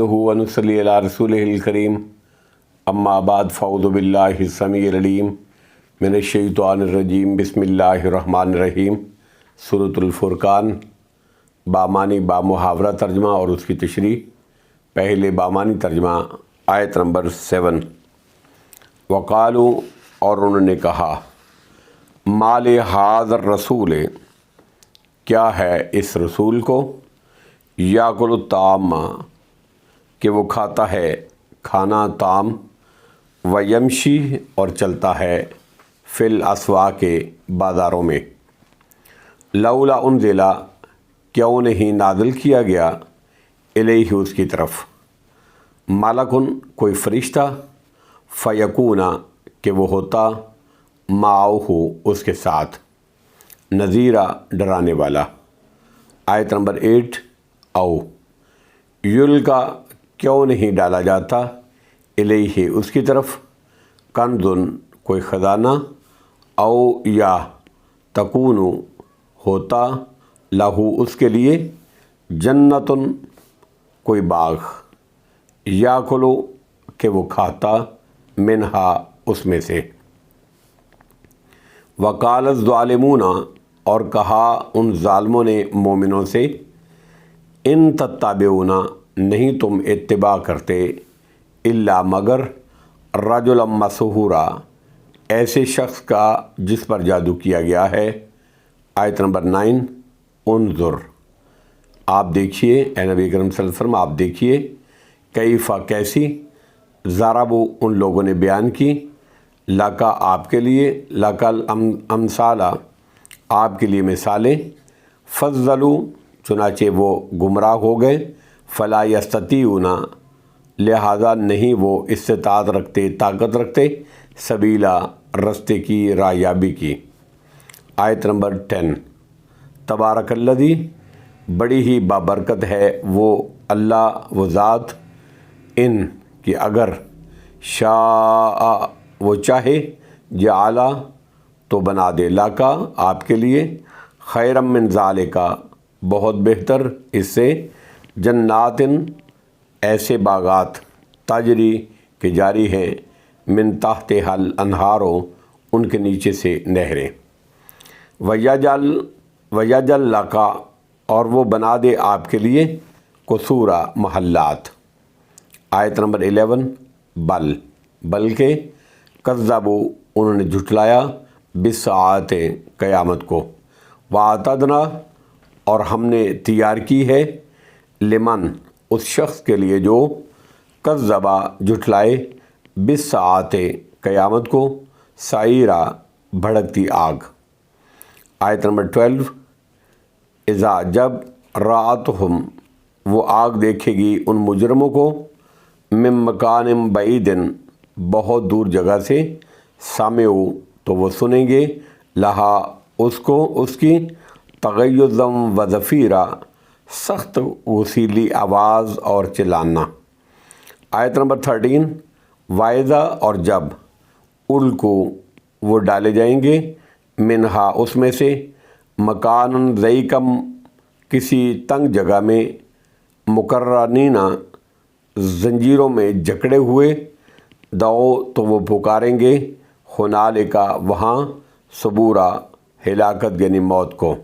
ونصلی علی رسولہ الکریم اما بعد فاعوذ باللہ السمیع العلیم من الشیطان الرجیم بسم اللہ الرحمن الرحیم۔ سورۃ الفرقان بامانی بامحاورہ ترجمہ اور اس کی تشریح۔ پہلے بامانی ترجمہ آیت نمبر 7۔ وقالوا، اور انہوں نے کہا، مال ھذا الرسول، کیا ہے اس رسول کو، یاکل الطعام، کہ وہ کھاتا ہے کھانا طعام، ویمشی، اور چلتا ہے فی الاسواق کے بازاروں میں، لولا انزل، کیوں نہیں نازل کیا گیا، الیہ اس کی طرف، ملکن، کوئی فرشتہ، فیکون، کہ وہ ہوتا، معہ، اس کے ساتھ، نذیرہ، ڈرانے والا۔ آیت نمبر 8۔ او یلقا، کیوں نہیں ڈالا جاتا، الیہ، اس کی طرف، کنزن، کوئی خزانہ، او یا تکون، ہوتا، لہو، اس کے لیے، جنتن، کوئی باغ، یاکلو، کہ وہ کھاتا، منہا، اس میں سے۔ وقال الظالمون، اور کہا ان ظالموں نے مومنوں سے، ان تتبعون، نہیں تم اتباع کرتے، الا، مگر، رجلا مسحورا، ایسے شخص کا جس پر جادو کیا گیا ہے۔ آیت نمبر 9۔ انظر، آپ دیکھیے، اے نبی کریم صلی اللہ علیہ وسلم، آپ دیکھیے، کیفا، کیسی، ضربوا، ان لوگوں نے بیان کی، لکا، آپ کے لیے، لکل امثال، آپ کے لیے مثالیں، فضلوا، چنانچہ وہ گمراہ ہو گئے، فلا یستطیعون، لہذا نہیں وہ استطاعت رکھتے، طاقت رکھتے، سبیلا، رستے کی، رایابی کی۔ آیت نمبر 10۔ تبارک الذی، بڑی ہی بابرکت ہے وہ اللہ، وہ ذات، ان، کہ اگر، شاء، وہ چاہے، جعل، تو بنا دے، لاکا، آپ کے لیے، خیرا من ذالک، بہت بہتر اس سے، جنات، ایسے باغات، تجری، کہ جاری ہیں، من تحتھا الانہار، ان کے نیچے سے نہریں، ویجعل لک، اور وہ بنا دے آپ کے لیے، قصورا، محلات۔ آیت نمبر 11۔ بلکہ، کذبوا، انہوں نے جھٹلایا، بالساعۃ، قیامت کو، واعتدنا، اور ہم نے تیار کی ہے، لمن، اس شخص کے لیے جو، کذبا، جھٹلائے، بالساعۃ، قیامت کو، سعیرا، بھڑکتی آگ۔ آیت نمبر 12۔ اذا، جب، رأتہم، وہ آگ دیکھے گی ان مجرموں کو، من مکان بعید، بہت دور جگہ سے، سمعوا، تو وہ سنیں گے، لہا، اس کو، اس کی، تغیظا و زفیرا، سخت غصیلی آواز اور چلانا۔ آیت نمبر 13۔ وَإِذَا، اور جب، القوا، وہ ڈالے جائیں گے، منہا، اس میں سے، مکان ضیقم، کسی تنگ جگہ میں، مقرنین، زنجیروں میں جکڑے ہوئے، دعو، تو وہ پکاریں گے، ہنالک، وہاں، ثبورا، ہلاکت یعنی موت کو۔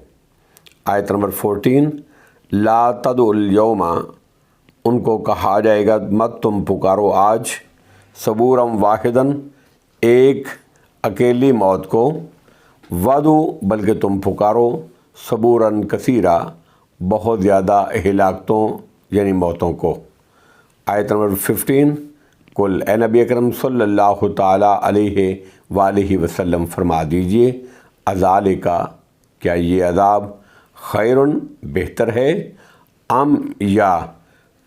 آیت نمبر 14۔ لا تدعوا اليوم، ان کو کہا جائے گا، مت تم پکارو آج، ثبورا واحدا، ایک اکیلی موت کو، ودعوا، بلکہ تم پکارو، ثبورا کثیرا، بہت زیادہ ہلاکتوں یعنی موتوں کو۔ آیت نمبر 15۔ قل، اے نبی اکرم صلی اللہ تعالیٰ علیہ وآلہ وسلم، فرما دیجئے، اذالک، کیا یہ عذاب، خیرٌ، بہتر ہے، ام، یا،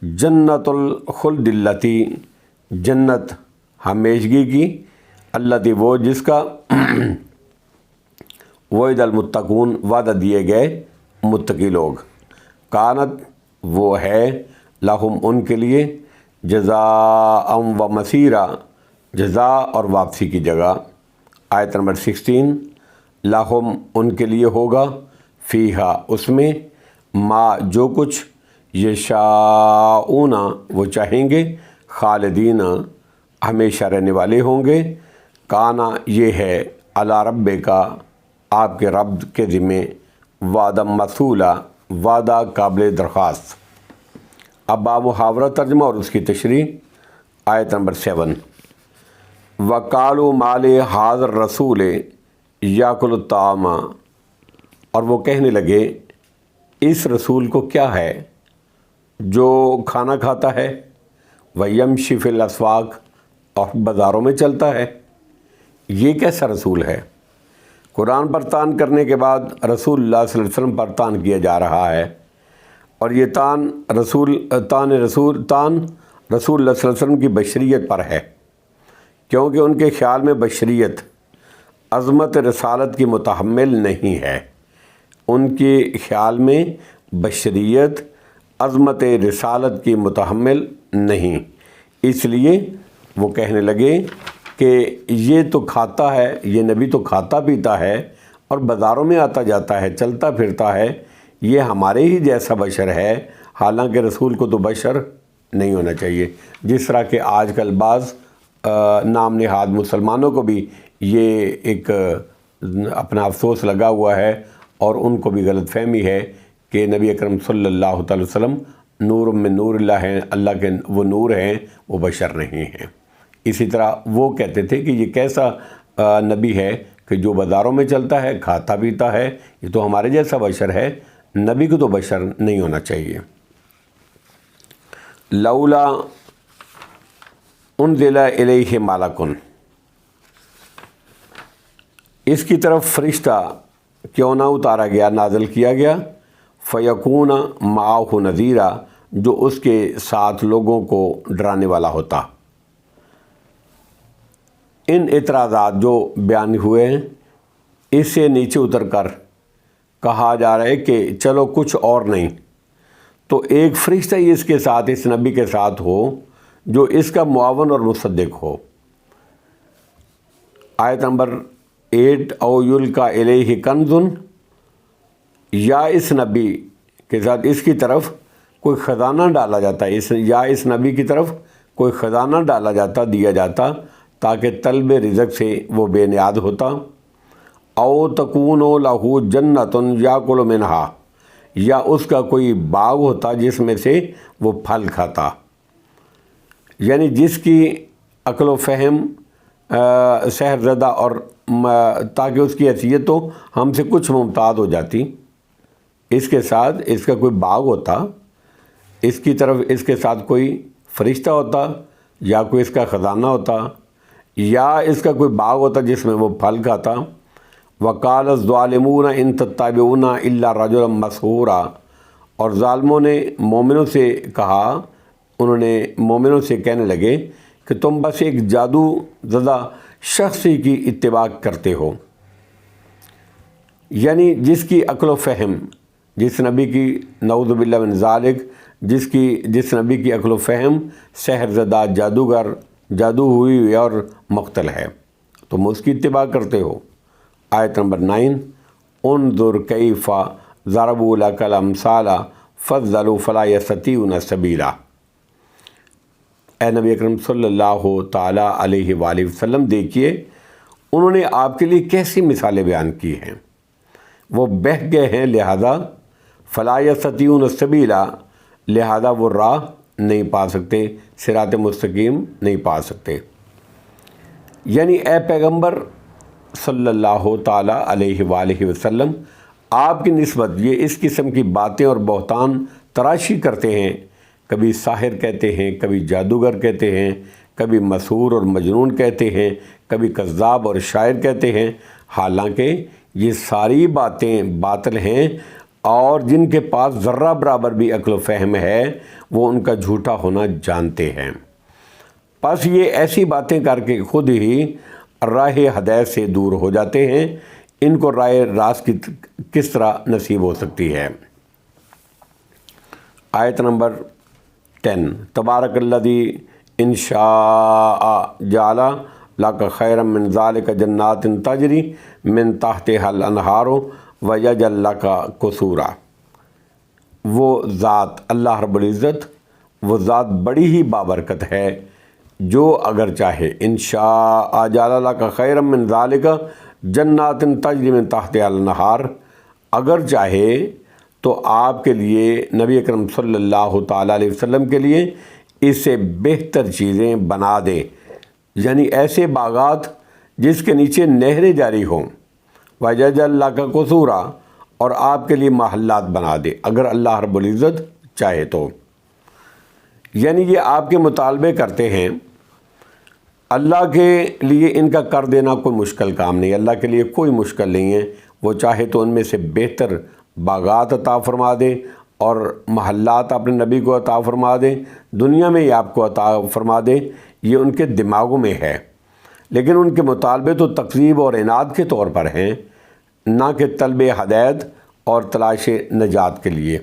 جنت الخلد التی، جنت ہمیشگی کی، التی، وہ جس کا، وعد المتقون، وعدہ دیے گئے متقی لوگ، کانت، وہ ہے، لہم، ان کے لیے، جزاء و مصیرا، جزا اور واپسی کی جگہ۔ آیت نمبر 16۔ لہم، ان کے لیے ہوگا، فیہا، اس میں، ما، جو کچھ، یشاؤون وہ چاہیں گے، خالدین ہمیشہ رہنے والے ہوں گے، کانا یہ ہے علی ربک آپ کے رب کے ذمے، وعدہ مسئولہ وعدہ قابل درخواست۔ اب باب محاورہ ترجمہ اور اس کی تشریح۔ آیت نمبر 7، وَقَالُوا مَا لِهَٰذَا الرَّسُولِ يَأْكُلُ الطَّعَامَ، اور وہ کہنے لگے اس رسول کو کیا ہے جو کھانا کھاتا ہے، وَيَمْشِي فِي الْأَسْوَاقِ اور بازاروں میں چلتا ہے، یہ کیسا رسول ہے؟ قرآن پر طعن کرنے کے بعد رسول اللہ صلی اللہ علیہ وسلم پر طعن کیا جا رہا ہے، اور یہ طعن رسول اللہ صلی اللہ علیہ وسلم کی بشریت پر ہے، کیونکہ ان کے خیال میں بشریت عظمت رسالت کی متحمل نہیں ہے۔ ان کے خیال میں بشریت عظمت رسالت کی متحمل نہیں، اس لیے وہ کہنے لگے کہ یہ تو کھاتا ہے، یہ نبی تو کھاتا پیتا ہے اور بازاروں میں آتا جاتا ہے، چلتا پھرتا ہے، یہ ہمارے ہی جیسا بشر ہے، حالانکہ رسول کو تو بشر نہیں ہونا چاہیے۔ جس طرح کہ آج کل بعض نام نہاد مسلمانوں کو بھی یہ ایک اپنا افسوس لگا ہوا ہے، اور ان کو بھی غلط فہمی ہے کہ نبی اکرم صلی اللہ تعالی وسلم نور من نور اللہ ہیں، اللہ کے وہ نور ہیں، وہ بشر نہیں ہیں۔ اسی طرح وہ کہتے تھے کہ یہ کیسا نبی ہے کہ جو بازاروں میں چلتا ہے، کھاتا پیتا ہے، یہ تو ہمارے جیسا بشر ہے، نبی کو تو بشر نہیں ہونا چاہیے۔ لولا انزل الیہ ملک، اس کی طرف فرشتہ کیوں نہ اتارا گیا، نازل کیا گیا، فیکون معہ نذیرا، جو اس کے ساتھ لوگوں کو ڈرانے والا ہوتا۔ ان اعتراضات جو بیان ہوئے ہیں اس سے نیچے اتر کر کہا جا رہا ہے کہ چلو کچھ اور نہیں تو ایک فرشتہ ہی اس کے ساتھ، اس نبی کے ساتھ ہو جو اس کا معاون اور مصدق ہو۔ آیت نمبر 8، او یلقی الیہ کنز، یا اس نبی کے ساتھ اس کی طرف کوئی خزانہ ڈالا جاتا ہے، یا اس نبی کی طرف کوئی خزانہ ڈالا جاتا، دیا جاتا، تاکہ طلب رزق سے وہ بے نیاز ہوتا۔ او تکون لہ جنۃ یاکل منہا، یا اس کا کوئی باغ ہوتا جس میں سے وہ پھل کھاتا، یعنی جس کی عقل و فہم سحر زدہ اور تاکہ اس کی حیثیت تو ہم سے کچھ ممتاز ہو جاتی، اس کے ساتھ اس کا کوئی باغ ہوتا، اس کی طرف اس کے ساتھ کوئی فرشتہ ہوتا، یا کوئی اس کا خزانہ ہوتا، یا اس کا کوئی باغ ہوتا جس میں وہ پھل کھاتا۔ وقال الظالمون ان تتبعون الا رجلا مسحورا، اور ظالموں نے مومنوں سے کہا، انہوں نے مومنوں سے کہنے لگے کہ تم بس ایک جادو زدہ شخص ہی کی اتباع کرتے ہو، یعنی جس کی عقل و فہم، جس نبی کی نعوذ باللہ من ذالک، جس نبی کی عقل و فہم سحر زدہ، جادوگر، جادو ہوئی اور مختل ہے، تم اس کی اتباع کرتے ہو۔ آیت نمبر 9، انظر کیف ضربوا لک الامثال فضلوا فلا یستطیعون سبیلا۔ اے نبی اکرم صلی اللہ تعالیٰ علیہ وآلہ وسلم، دیکھیے انہوں نے آپ کے لیے کیسی مثالیں بیان کی ہیں، وہ بہہ گئے ہیں، لہذا فلا یستطیعون سبیلا، لہذا وہ راہ نہیں پا سکتے، صراط مستقیم نہیں پا سکتے۔ یعنی اے پیغمبر صلی اللہ تعالیٰ علیہ وآلہ وسلم، آپ کی نسبت یہ اس قسم کی باتیں اور بہتان تراشی کرتے ہیں، کبھی ساحر کہتے ہیں، کبھی جادوگر کہتے ہیں، کبھی مسحور اور مجنون کہتے ہیں، کبھی کذاب اور شاعر کہتے ہیں، حالانکہ یہ ساری باتیں باطل ہیں، اور جن کے پاس ذرہ برابر بھی عقل و فہم ہے وہ ان کا جھوٹا ہونا جانتے ہیں۔ پس یہ ایسی باتیں کر کے خود ہی راہ ہدایت سے دور ہو جاتے ہیں، ان کو راہ راست کی کس طرح نصیب ہو سکتی ہے۔ آیت نمبر 10، تبارک الذی ان شاء جعل لک خیرا من ذلک جنات تجری من تحتها الانہار ویجعل لک قصورا۔ وہ ذات اللہ رب العزت وہ ذات بڑی ہی بابرکت ہے جو اگر چاہے انشاء جعل لک خیرا من ذالک جنات تجری من تحتها الانہار، اگر چاہے تو آپ کے لیے نبی اکرم صلی اللہ تعالیٰ علیہ وسلم کے لیے اس سے بہتر چیزیں بنا دے، یعنی ایسے باغات جس کے نیچے نہریں جاری ہوں، وَيَجْعَلْ لَكَ قُصُورًا، اور آپ کے لیے محلات بنا دے اگر اللہ رب العزت چاہے تو۔ یعنی یہ آپ کے مطالبے کرتے ہیں، اللہ کے لیے ان کا کر دینا کوئی مشکل کام نہیں، اللہ کے لیے کوئی مشکل نہیں ہے، وہ چاہے تو ان میں سے بہتر باغات عطا فرما دے اور محلات اپنے نبی کو عطا فرما دے، دنیا میں ہی آپ کو عطا فرما دے، یہ ان کے دماغوں میں ہے، لیکن ان کے مطالبے تو تکذیب اور عناد کے طور پر ہیں، نہ کہ طلب ہدایت اور تلاش نجات کے لیے۔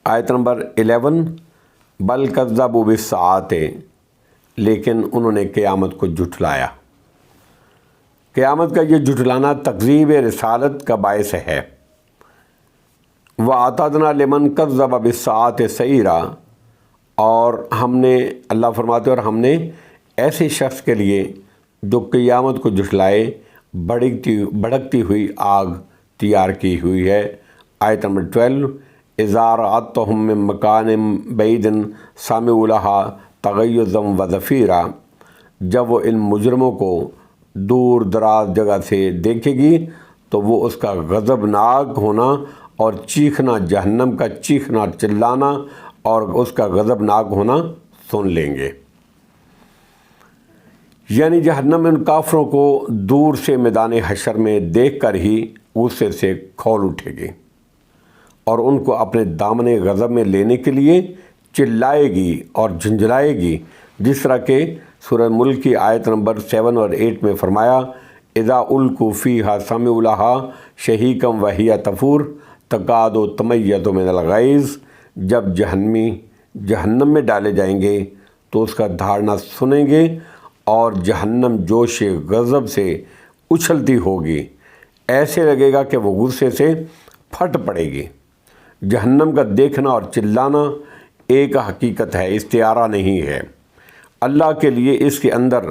آیت نمبر 11، بل کذبوا بالساعۃ، لیکن انہوں نے قیامت کو جھٹلایا۔ قیامت کا یہ جھٹلانا تکذیب رسالت کا باعث ہے۔ وَأَعْتَدْنَا لِمَنْ كَذَّبَ بِالسَّاعَةِ سَعِيرًا، اور ہم نے، اللہ فرماتے ہیں، اور ہم نے ایسے شخص کے لیے جو قیامت کو جھٹلائے بھڑکتی ہوئی آگ تیار کی ہوئی ہے۔ آیت نمبر 12، اِذَا رَأَتْهُم مِّن مَّكَانٍ بَعِيدٍ سَمِعُوا لَهَا تَغَيُّظًا وَزَفِيرًا، جب وہ ان مجرموں کو دور دراز جگہ سے دیکھے گی تو وہ اس کا غضبناک ہونا اور چیخنا، جہنم کا چیخنا چلانا اور اس کا غضبناک ہونا سن لیں گے۔ یعنی جہنم ان کافروں کو دور سے میدان حشر میں دیکھ کر ہی غصے سے کھول اٹھے گی اور ان کو اپنے دامن غضب میں لینے کے لیے چلائے گی اور جھنجھلائے گی، جس طرح کہ سورہ ملک کی آیت نمبر 7 اور 8 میں فرمایا، اذا القوا فیہا سمعوا لہا شہیقا وہی تفور تکاد تمیز من الغیظ، جب جہنم میں ڈالے جائیں گے تو اس کا دھاڑنا سنیں گے اور جہنم جوش غضب سے اچھلتی ہوگی، ایسے لگے گا کہ وہ غصے سے پھٹ پڑے گی۔ جہنم کا دیکھنا اور چلانا ایک حقیقت ہے، استعارہ نہیں ہے۔ اللہ کے لیے اس کے اندر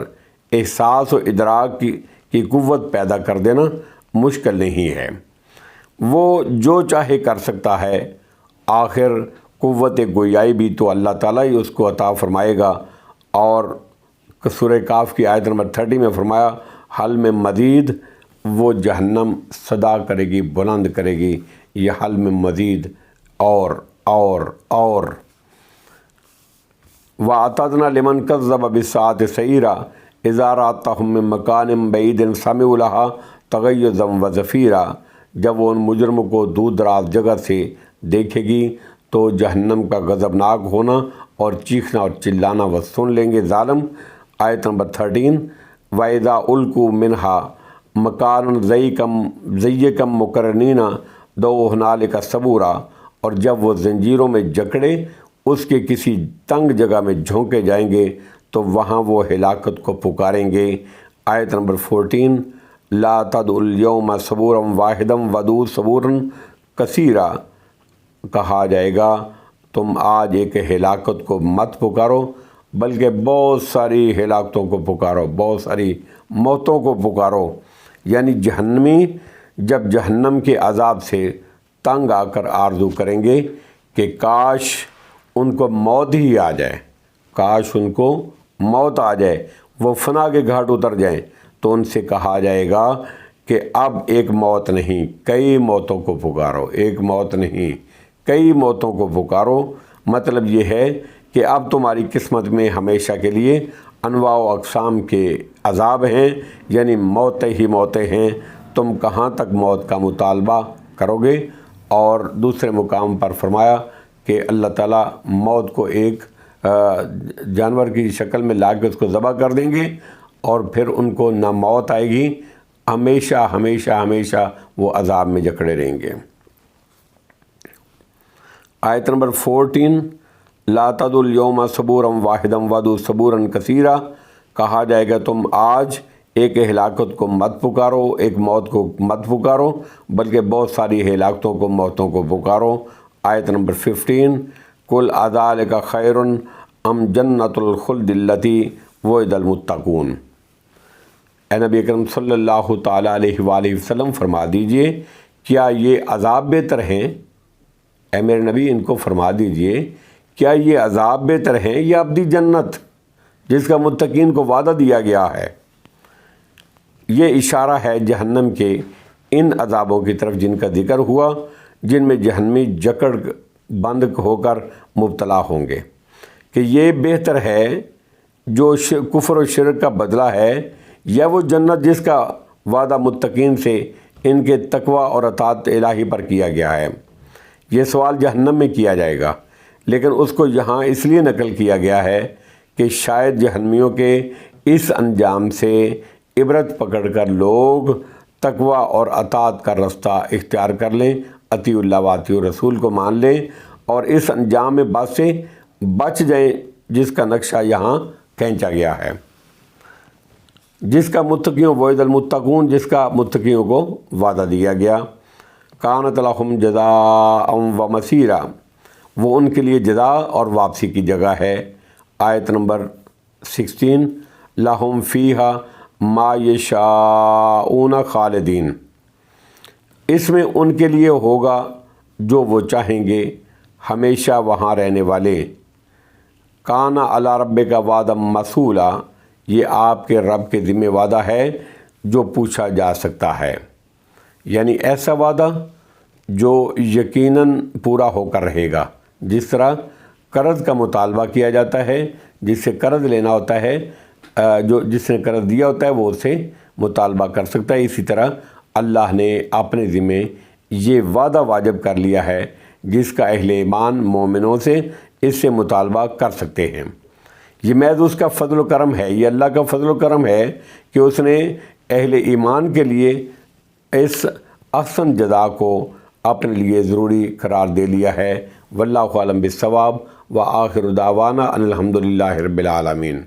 احساس و ادراک کی قوت پیدا کر دینا مشکل نہیں ہے، وہ جو چاہے کر سکتا ہے، آخر قوت گویائی بھی تو اللہ تعالیٰ ہی اس کو عطا فرمائے گا۔ اور سورہ کاف کی آیت نمبر 30 میں فرمایا، حل میں مزید، وہ جہنم صدا کرے گی، بلند کرے گی، یہ حل میں مزید اور۔ وَأَعْتَدْنَا لِمَنْ كَذَّبَ بِالسَّاعَةِ سَعِيرًا اِذَا رَأَتْهُم مِّن مَّكَانٍ بَعِيدٍ سَمِعُوا لَهَا تَغَيُّظًا وَزَفِيرًا، جب وہ ان مجرموں کو دور دراز جگہ سے دیکھے گی تو جہنم کا غضبناک ہونا اور چیخنا اور چلانا وہ سن لیں گے ظالم۔ آیت نمبر 13، وَإِذَا أُلْقُوا مِنْهَا مَكَانًا ضَيِّقًا مُقَرَّنِينَ دَعَوْا هُنَالِكَ ثُبُورًا، اور جب وہ زنجیروں میں جکڑے اس کے کسی تنگ جگہ میں جھونکے جائیں گے تو وہاں وہ ہلاکت کو پکاریں گے۔ آیت نمبر 14، لا تدعوا اليوم ثبورا واحدا وادعوا ثبورا کثیرا، کہا جائے گا تم آج ایک ہلاکت کو مت پکارو بلکہ بہت ساری ہلاکتوں کو پکارو، بہت ساری موتوں کو پکارو۔ یعنی جہنمی جب جہنم کے عذاب سے تنگ آ کر آرزو کریں گے کہ کاش ان کو موت ہی آ جائے، کاش ان کو موت آ جائے، وہ فنا کے گھاٹ اتر جائیں، تو ان سے کہا جائے گا کہ اب ایک موت نہیں کئی موتوں کو پکارو، ایک موت نہیں کئی موتوں کو پکارو۔ مطلب یہ ہے کہ اب تمہاری قسمت میں ہمیشہ کے لیے انواع و اقسام کے عذاب ہیں، یعنی موتیں ہی موتیں ہیں، تم کہاں تک موت کا مطالبہ کرو گے۔ اور دوسرے مقام پر فرمایا کہ اللہ تعالیٰ موت کو ایک جانور کی شکل میں لا کے اس کو ذبح کر دیں گے اور پھر ان کو نہ موت آئے گی، ہمیشہ ہمیشہ ہمیشہ وہ عذاب میں جکڑے رہیں گے۔ آیت نمبر 14، لا تدعوا اليوم ثبورا واحدا وادعوا ثبورا کثیرا، کہا جائے گا تم آج ایک ہلاکت کو مت پکارو، ایک موت کو مت پکارو، بلکہ بہت ساری ہلاکتوں کو، موتوں کو پکارو۔ آیت نمبر 15، قل اذالک خیر ام جنت الخلد التی وعد المتقون۔ اے نبی اکرم صلی اللہ تعالیٰ علیہ وآلہ وسلم فرما دیجئے، کیا یہ عذاب بہتر ہیں؟ اے میرے نبی ان کو فرما دیجئے، کیا یہ عذاب بہتر ہیں یا ابدی جنت جس کا متقین کو وعدہ دیا گیا ہے؟ یہ اشارہ ہے جہنم کے ان عذابوں کی طرف جن کا ذکر ہوا، جن میں جہنمی جکڑ بند ہو کر مبتلا ہوں گے، کہ یہ بہتر ہے جو کفر و شرک کا بدلہ ہے، یا وہ جنت جس کا وعدہ متقین سے ان کے تقوی اور اطاعت الہی پر کیا گیا ہے۔ یہ سوال جہنم میں کیا جائے گا، لیکن اس کو یہاں اس لیے نقل کیا گیا ہے کہ شاید جہنمیوں کے اس انجام سے عبرت پکڑ کر لوگ تقوی اور اطاعت کا راستہ اختیار کر لیں، اطیع اللہ و اطیع الرسول کو مان لیں، اور اس انجام میں بات سے بچ جائیں جس کا نقشہ یہاں کھینچا گیا ہے، جس کا متقیوں وعد المتقون، جس کا متقیوں کو وعدہ دیا گیا۔ کانت لہم جزاء و مصیرا، وہ ان کے لیے جزا اور واپسی کی جگہ ہے۔ آیت نمبر 16، لہم فیہا ما یشاءون خالدین، اس میں ان کے لیے ہوگا جو وہ چاہیں گے، ہمیشہ وہاں رہنے والے۔ کان علی ربک وعدا مسئولا، یہ آپ کے رب کے ذمہ وعدہ ہے جو پوچھا جا سکتا ہے، یعنی ایسا وعدہ جو یقیناً پورا ہو کر رہے گا۔ جس طرح قرض کا مطالبہ کیا جاتا ہے، جس سے قرض لینا ہوتا ہے، جس نے قرض دیا ہوتا ہے وہ اسے مطالبہ کر سکتا ہے، اسی طرح اللہ نے اپنے ذمہ یہ وعدہ واجب کر لیا ہے جس کا اہل ایمان مومنوں سے اس سے مطالبہ کر سکتے ہیں۔ یہ محض اس کا فضل و کرم ہے، یہ اللہ کا فضل و کرم ہے کہ اس نے اہل ایمان کے لیے اس احسن جزا کو اپنے لیے ضروری قرار دے لیا ہے۔ واللہ اعلم بالصواب، وآخر دعوانا ان الحمد للہ رب العالمین۔